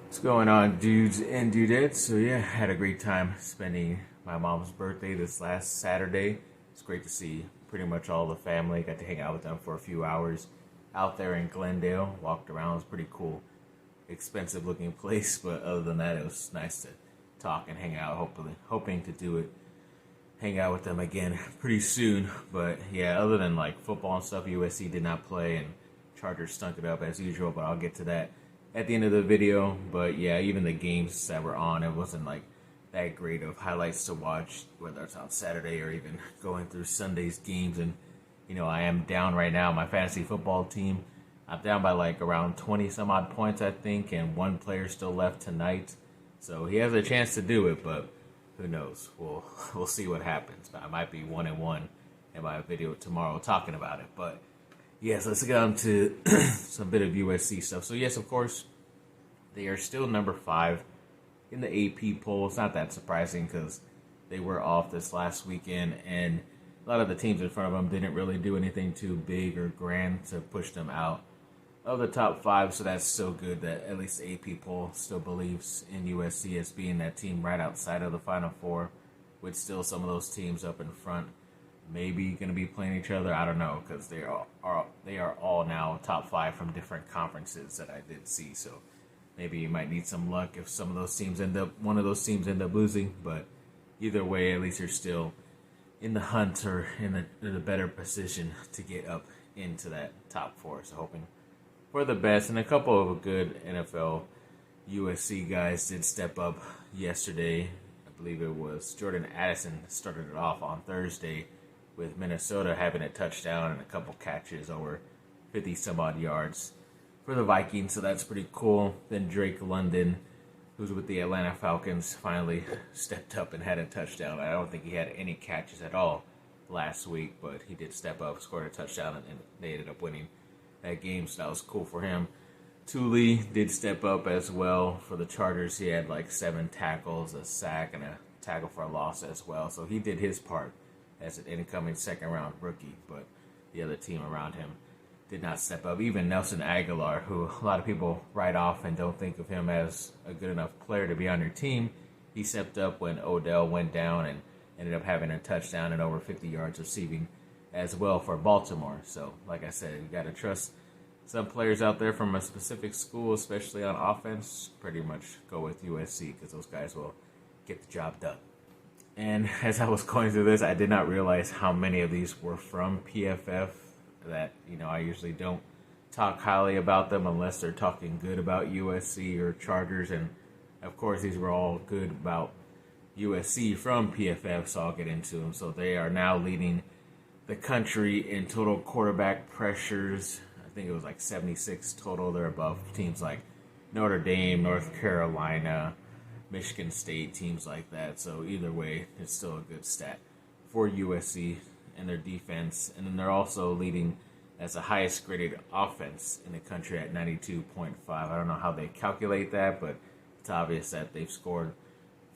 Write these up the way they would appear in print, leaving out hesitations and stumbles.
What's going on, dudes and dudettes? So yeah, had a great time spending my mom's birthday this last Saturday. It's great to see pretty much all the family. Got to hang out with them for a few hours out there in Glendale. Walked around. It was pretty cool. Expensive looking place, but other than that, it was nice to talk and hang out. Hopefully, hoping to do it, hang out with them again pretty soon. But yeah, other than like football and stuff, USC did not play and Chargers stunk it up as usual. But I'll get to that at the end of the video. But yeah, even the games that were on, it wasn't like that great of highlights to watch, whether it's on Saturday or even going through Sunday's games. And I am down right now. My fantasy football team, I'm down by like around 20 some odd points, I think, and one player still left tonight. So he has a chance to do it, but who knows? We'll see what happens. I might be 1-1 in my video tomorrow talking about it. But yes, let's get on to some bit of USC stuff. So yes, of course, they are still number 5 in the AP poll. It's not that surprising because they were off this last weekend, and a lot of the teams in front of them didn't really do anything too big or grand to push them out of the top 5. So that's still good that at least the AP poll still believes in USC as being that team right outside of the Final Four, with still some of those teams up in front maybe going to be playing each other. I don't know, because they are all now top 5 from different conferences that I did see. So maybe you might need some luck if one of those teams end up losing. But either way, at least you're still in the hunt or in a better position to get up into that top 4. So hoping for the best. And a couple of good NFL USC guys did step up yesterday. I believe it was Jordan Addison started it off on Thursday, with Minnesota having a touchdown and a couple catches over 50 some odd yards for the Vikings. So that's pretty cool. Then Drake London, who's with the Atlanta Falcons, finally stepped up and had a touchdown. I don't think he had any catches at all last week, but he did step up, scored a touchdown, and they ended up winning that game. So that was cool for him. Thule did step up as well for the Chargers. He had like 7 tackles, a sack, and a tackle for a loss as well. So he did his part as an incoming second-round rookie, but the other team around him did not step up. Even Nelson Aguilar, who a lot of people write off and don't think of him as a good enough player to be on your team, he stepped up when Odell went down and ended up having a touchdown and over 50 yards receiving as well for Baltimore. So, like I said, you got to trust some players out there from a specific school, especially on offense. Pretty much go with USC because those guys will get the job done. And as I was going through this, I did not realize how many of these were from PFF. That, I usually don't talk highly about them unless they're talking good about USC or Chargers. And of course, these were all good about USC from PFF, so I'll get into them. So they are now leading the country in total quarterback pressures. I think it was like 76 total. They're above teams like Notre Dame, North Carolina, Michigan State, teams like that. So either way, it's still a good stat for USC and their defense. And then they're also leading as the highest graded offense in the country at 92.5. I don't know how they calculate that, but it's obvious that they've scored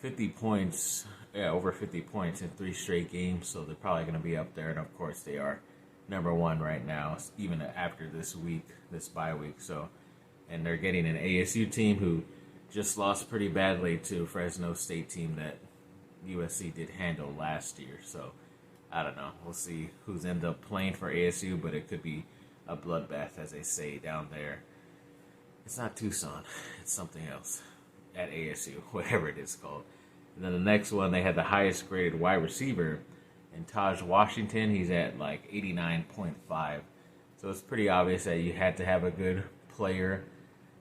50 points, over 50 points in 3 straight games. So they're probably going to be up there. And of course, they are number 1 right now, even after this bye week. So, and they're getting an ASU team who just lost pretty badly to Fresno State team that USC did handle last year. So, I don't know. We'll see who's end up playing for ASU, but it could be a bloodbath, as they say down there. It's not Tucson. It's something else at ASU, whatever it is called. And then the next one, they had the highest graded wide receiver in Taj Washington. He's at like 89.5. So it's pretty obvious that you had to have a good player,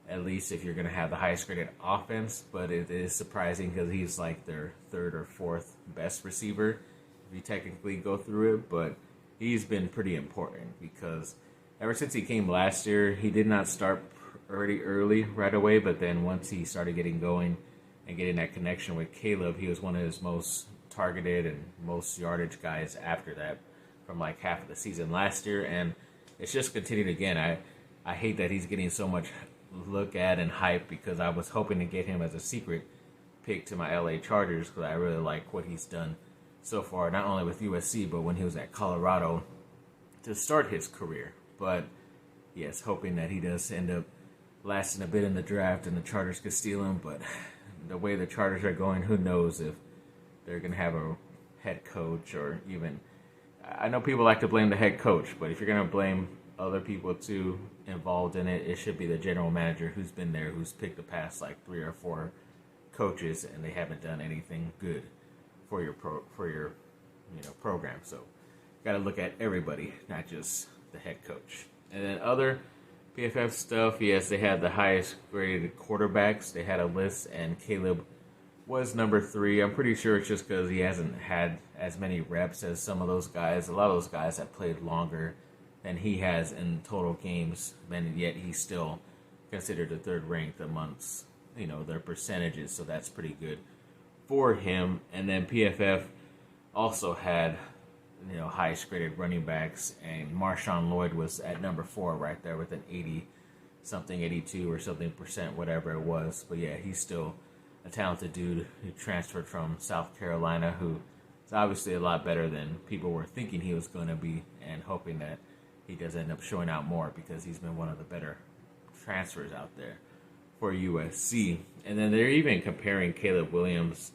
at least if you're going to have the highest graded offense. But it is surprising because he's like their 3rd or 4th best receiver, if you technically go through it. But he's been pretty important because ever since he came last year, he did not start pretty early right away. But then once he started getting going and getting that connection with Caleb, he was one of his most targeted and most yardage guys after that from like half of the season last year. And it's just continued again. I hate that he's getting so much look at and hype because I was hoping to get him as a secret pick to my LA Chargers because I really like what he's done so far, not only with USC, but when he was at Colorado to start his career. But yes, hoping that he does end up lasting a bit in the draft and the Chargers could steal him, but the way the Chargers are going, who knows if they're going to have a head coach or even... I know people like to blame the head coach, but if you're going to blame other people too involved in it, it should be the general manager who's been there, who's picked the past like 3 or 4 coaches, and they haven't done anything good for your program. So got to look at everybody, not just the head coach. And then other PFF stuff, yes, they had the highest graded quarterbacks. They had a list, and Caleb was number 3. I'm pretty sure it's just because he hasn't had as many reps as some of those guys. A lot of those guys have played longer than he has in total games, and yet he's still considered the 3rd ranked amongst their percentages. So that's pretty good for him. And then PFF also had highest graded running backs, and Marshawn Lloyd was at number 4 right there with an 82 or something percent, whatever it was. But yeah, he's still a talented dude who transferred from South Carolina, who is obviously a lot better than people were thinking he was going to be, and hoping that he does end up showing out more because he's been one of the better transfers out there for USC. And then they're even comparing Caleb Williams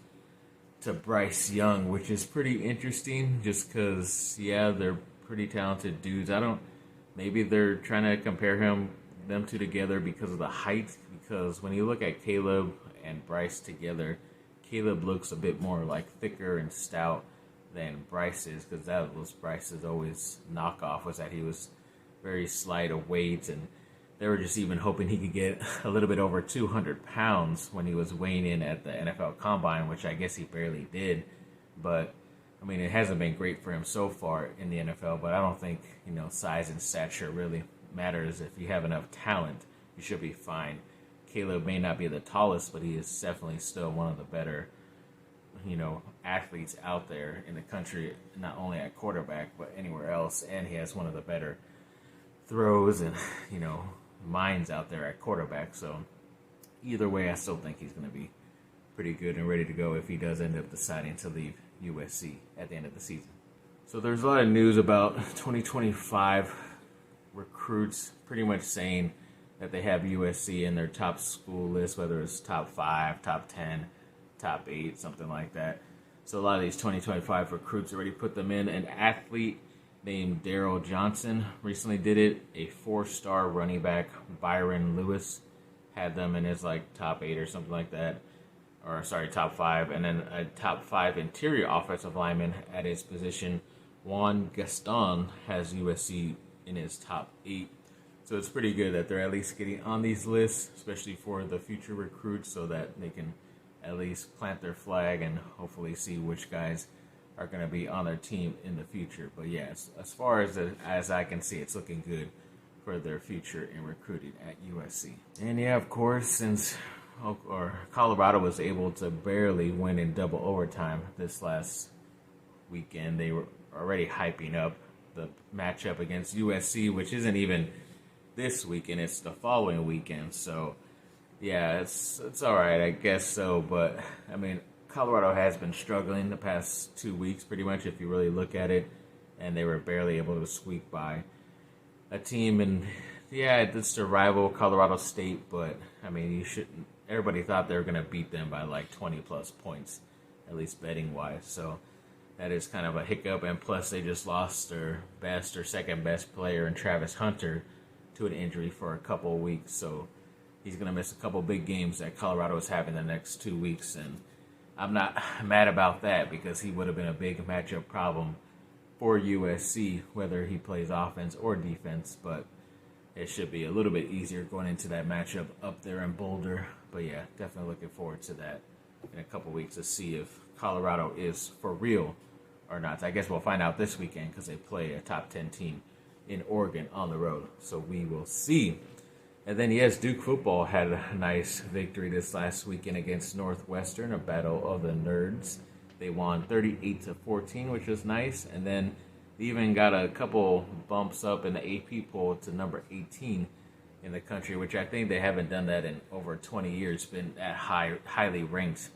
to Bryce Young, which is pretty interesting just because, yeah, they're pretty talented dudes. Maybe they're trying to compare them two together because of the height, because when you look at Caleb and Bryce together, Caleb looks a bit more like thicker and stout than Bryce is, because that was Bryce's always knockoff, was that he was very slight of weight, and they were just even hoping he could get a little bit over 200 pounds when he was weighing in at the NFL Combine, which I guess he barely did. But, I mean, it hasn't been great for him so far in the NFL, but I don't think, size and stature really matters. If you have enough talent, you should be fine. Caleb may not be the tallest, but he is definitely still one of the better, athletes out there in the country, not only at quarterback, but anywhere else. And he has one of the better throws and, minds out there at quarterback. So either way, I still think he's going to be pretty good and ready to go if he does end up deciding to leave USC at the end of the season. So there's a lot of news about 2025 recruits pretty much saying that they have USC in their top school list, whether it's top 5, top 10, top 8, something like that. So a lot of these 2025 recruits already put them in. An athlete named Daryl Johnson recently did it. A 4-star running back, Byron Lewis, had them in his top 8 or something like that. Or sorry, top 5. And then a top 5 interior offensive lineman at his position, Juan Gaston, has USC in his top 8. So it's pretty good that they're at least getting on these lists, especially for the future recruits, so that they can at least plant their flag and hopefully see which guys are going to be on their team in the future. But yes, as far as I can see, it's looking good for their future in recruiting at USC. And yeah, of course, since Colorado was able to barely win in double overtime this last weekend, they were already hyping up the matchup against USC, which isn't even this weekend, it's the following weekend. So yeah, it's all right, I guess so. But I mean, Colorado has been struggling the past 2 weeks pretty much, if you really look at it, and they were barely able to squeak by a team. And yeah, it's their rival, Colorado State, but I mean, everybody thought they were going to beat them by 20 plus points, at least betting wise. So that is kind of a hiccup. And plus, they just lost their best or second best player in Travis Hunter to an injury for a couple of weeks. So he's going to miss a couple big games that Colorado is having the next 2 weeks. And I'm not mad about that, because he would have been a big matchup problem for USC, whether he plays offense or defense. But it should be a little bit easier going into that matchup up there in Boulder. But yeah, definitely looking forward to that in a couple weeks to see if Colorado is for real or not. I guess we'll find out this weekend, because they play a top 10 team in Oregon on the road. So we will see. And then, yes, Duke football had a nice victory this last weekend against Northwestern, a battle of the nerds. They won 38-14, which was nice. And then they even got a couple bumps up in the AP poll to number 18 in the country, which I think they haven't done that in over 20 years, been that highly ranked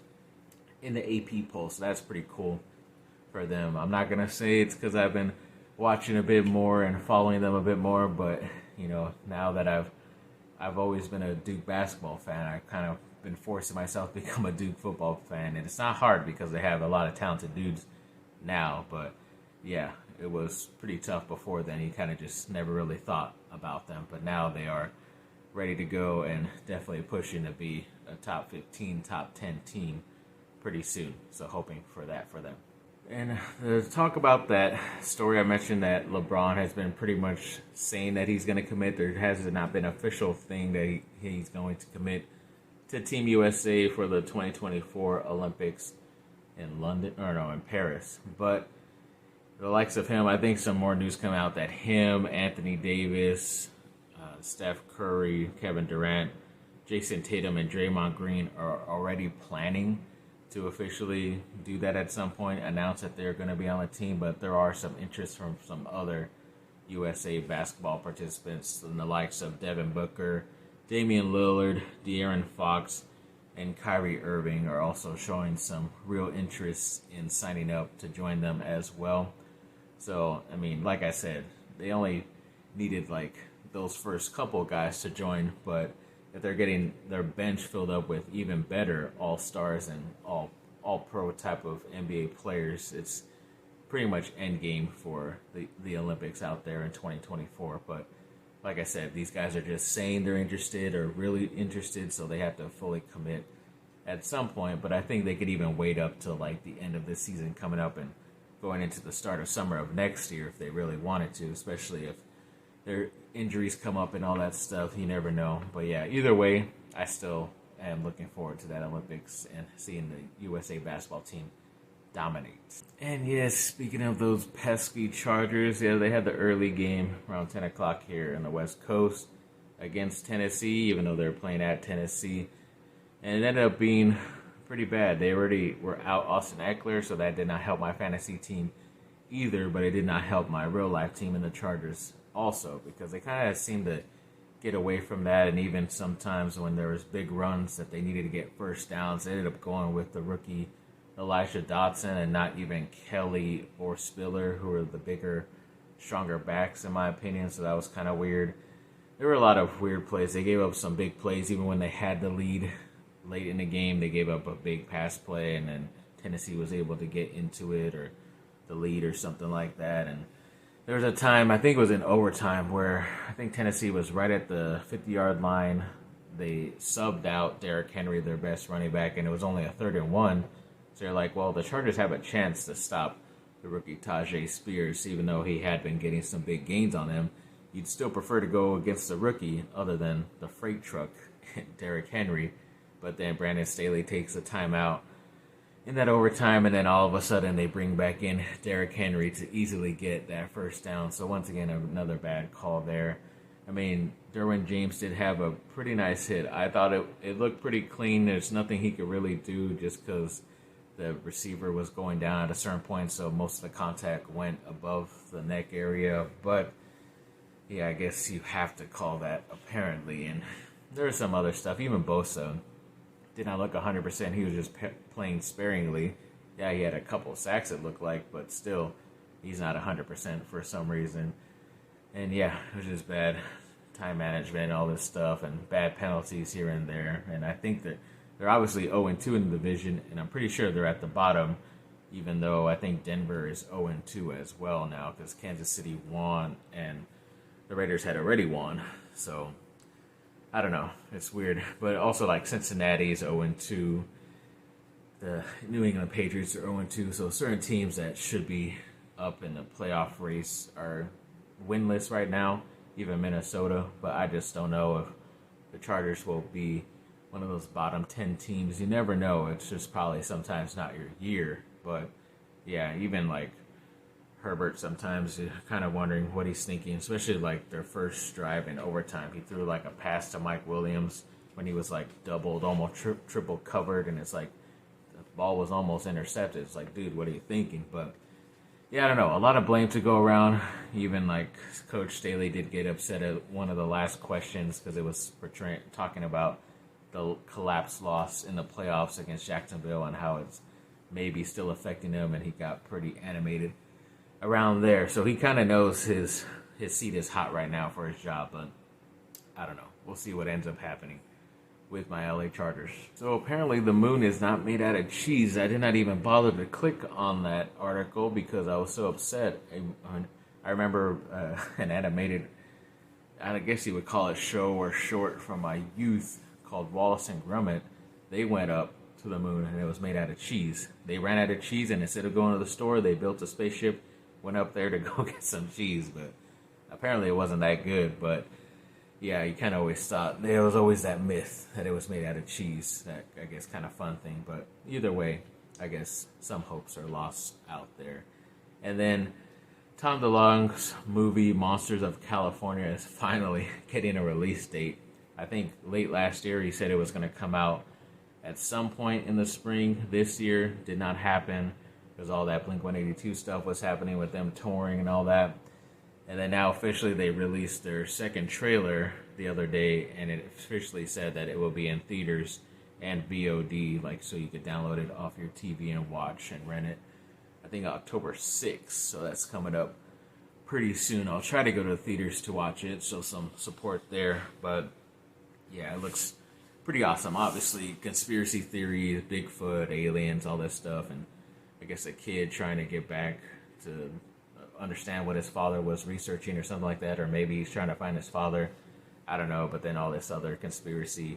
in the AP poll. So that's pretty cool for them. I'm not going to say it's because I've been watching a bit more and following them a bit more, but, now that I've I've always been a Duke basketball fan. I've kind of been forcing myself to become a Duke football fan, and it's not hard because they have a lot of talented dudes now. But yeah, it was pretty tough before then. You kind of just never really thought about them, but now they are ready to go and definitely pushing to be a top 15, top 10 team pretty soon. So hoping for that for them. And to talk about that story, I mentioned that LeBron has been pretty much saying that he's going to commit. There has not been an official thing that he's going to commit to Team USA for the 2024 Olympics in in Paris. But the likes of him, I think some more news come out that him, Anthony Davis, Steph Curry, Kevin Durant, Jason Tatum, and Draymond Green are already planning to officially do that at some point, announce that they're going to be on the team, but there are some interest from some other USA basketball participants, and the likes of Devin Booker, Damian Lillard, De'Aaron Fox, and Kyrie Irving are also showing some real interest in signing up to join them as well. So, I mean, like I said, they only needed like those first couple guys to join, but if they're getting their bench filled up with even better all-stars and all-pro type of NBA players, it's pretty much end game for the Olympics out there in 2024. But like I said, these guys are just saying they're interested or really interested, so they have to fully commit at some point. But I think they could even wait up till like the end of this season coming up and going into the start of summer of next year if they really wanted to, especially if their injuries come up and all that stuff. You never know. But yeah, either way, I still am looking forward to that Olympics and seeing the USA basketball team dominate. And yes, speaking of those pesky Chargers, yeah, they had the early game around 10 o'clock here on the West Coast against Tennessee, even though they were playing at Tennessee. And it ended up being pretty bad. They already were out Austin Eckler, so that did not help my fantasy team either, but it did not help my real-life team in the Chargers also, because they kind of seemed to get away from that, and even sometimes when there was big runs that they needed to get first downs, they ended up going with the rookie Elijah Dotson and not even Kelly or Spiller, who are the bigger, stronger backs in my opinion, so that was kind of weird. There were a lot of weird plays. They gave up some big plays even when they had the lead late in the game. They gave up a big pass play, and then Tennessee was able to get into it or the lead or something like that, and there was a time, I think it was in overtime, where I think Tennessee was right at the 50-yard line. They subbed out Derrick Henry, their best running back, and it was only a 3rd and 1. So they're like, well, the Chargers have a chance to stop the rookie Tajay Spears, even though he had been getting some big gains on him. You'd still prefer to go against the rookie other than the freight truck, Derrick Henry. But then Brandon Staley takes a timeout in that overtime, and then all of a sudden they bring back in Derrick Henry to easily get that first down. So once again, another bad call there. I mean, Derwin James did have a pretty nice hit. I thought it looked pretty clean. There's nothing he could really do just because the receiver was going down at a certain point, so most of the contact went above the neck area. But yeah, I guess you have to call that apparently. And there's some other stuff. Even Bosa did not look 100%. He was just playing sparingly. Yeah, he had a couple of sacks, it looked like, but still, he's not 100% for some reason. And yeah, it was just bad time management, all this stuff, and bad penalties here and there. And I think that they're obviously 0-2 in the division, and I'm pretty sure they're at the bottom, even though I think Denver is 0-2 as well now, because Kansas City won, and the Raiders had already won. So I don't know. It's weird. But also, like, Cincinnati is 0-2. The New England Patriots are 0-2. So certain teams that should be up in the playoff race are winless right now, even Minnesota. But I just don't know if the Chargers will be one of those bottom 10 teams. You never know. It's just probably sometimes not your year. But, yeah, even, like, Herbert, sometimes you're kind of wondering what he's thinking, especially like their first drive in overtime. He threw like a pass to Mike Williams when he was like doubled, almost triple covered, and it's like the ball was almost intercepted. It's like, dude, what are you thinking? But yeah, I don't know. A lot of blame to go around. Even like Coach Staley did get upset at one of the last questions because it was talking about the collapse loss in the playoffs against Jacksonville and how it's maybe still affecting him, and he got pretty animated around there. So he kind of knows his seat is hot right now for his job, but I don't know. We'll see what ends up happening with my LA Chargers. So apparently the moon is not made out of cheese. I did not even bother to click on that article because I was so upset. I remember an animated, I guess you would call it show or short from my youth called Wallace and Gromit. They went up to the moon and it was made out of cheese. They ran out of cheese and instead of going to the store, they built a spaceship, went up there to go get some cheese. But apparently it wasn't that good, but yeah, you kind of always thought there was always that myth that it was made out of cheese. That, I guess, kind of fun thing. But either way, I guess some hopes are lost out there. And then Tom DeLonge's movie Monsters of California is finally getting a release date. I think late last year he said it was going to come out at some point in the spring. This year did not happen because all that Blink-182 stuff was happening with them touring and all that. And then now officially they released their second trailer the other day, and it officially said that it will be in theaters and VOD, like so you could download it off your TV and watch and rent it. I think October 6th, so that's coming up pretty soon. I'll try to go to the theaters to watch it, so some support there. But yeah, it looks pretty awesome. Obviously, conspiracy theories, Bigfoot, aliens, all this stuff, and I guess a kid trying to get back to understand what his father was researching or something like that, or maybe he's trying to find his father. I don't know, but then all this other conspiracy,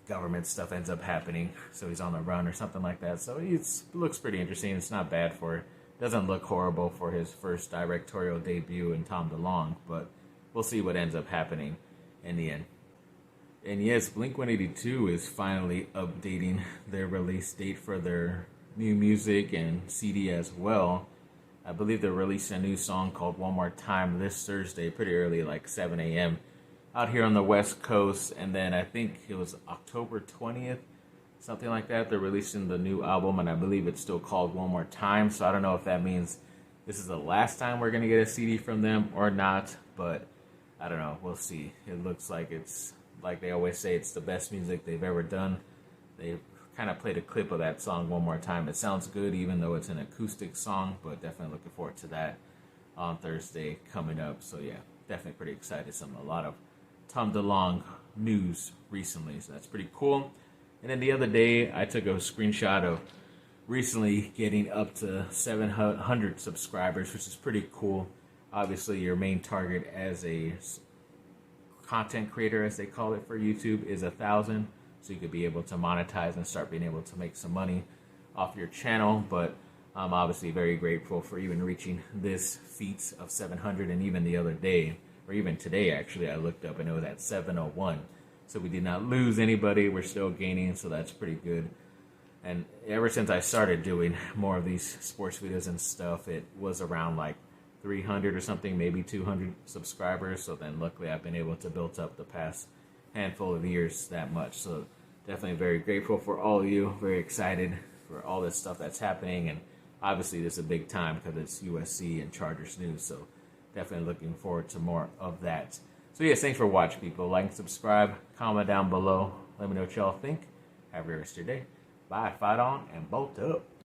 government stuff ends up happening, so he's on the run or something like that. So it looks pretty interesting. It's not bad doesn't look horrible for his first directorial debut in Tom DeLonge, but we'll see what ends up happening in the end. And yes, Blink-182 is finally updating their release date for their new music and CD as well. I believe they're releasing a new song called One More Time this Thursday, pretty early, like 7 a.m. out here on the West Coast. And then I think it was October 20th, something like that. They're releasing the new album, and I believe it's still called One More Time. So I don't know if that means this is the last time we're going to get a CD from them or not, but I don't know. We'll see. It looks like it's, like they always say, it's the best music they've ever done. They've kind of played a clip of that song One More Time. It sounds good even though it's an acoustic song, but definitely looking forward to that on Thursday coming up. So yeah, definitely pretty excited. A lot of Tom DeLonge news recently, so that's pretty cool. And then the other day I took a screenshot of recently getting up to 700 subscribers, which is pretty cool. Obviously your main target as a content creator, as they call it for YouTube, is 1,000. So you could be able to monetize and start being able to make some money off your channel. But I'm obviously very grateful for even reaching this feat of 700. And even the other day, or even today actually, I looked up and it was at 701. So we did not lose anybody. We're still gaining, so that's pretty good. And ever since I started doing more of these sports videos and stuff, it was around like 300 or something, maybe 200 subscribers. So then luckily I've been able to build up the past handful of years that much. So definitely very grateful for all of you. Very excited for all this stuff that's happening. And obviously this is a big time because it's USC and Chargers news. So definitely looking forward to more of that. So yes, thanks for watching, people. Like and subscribe. Comment down below. Let me know what y'all think. Have a great rest of your day. Bye. Fight on and bolt up.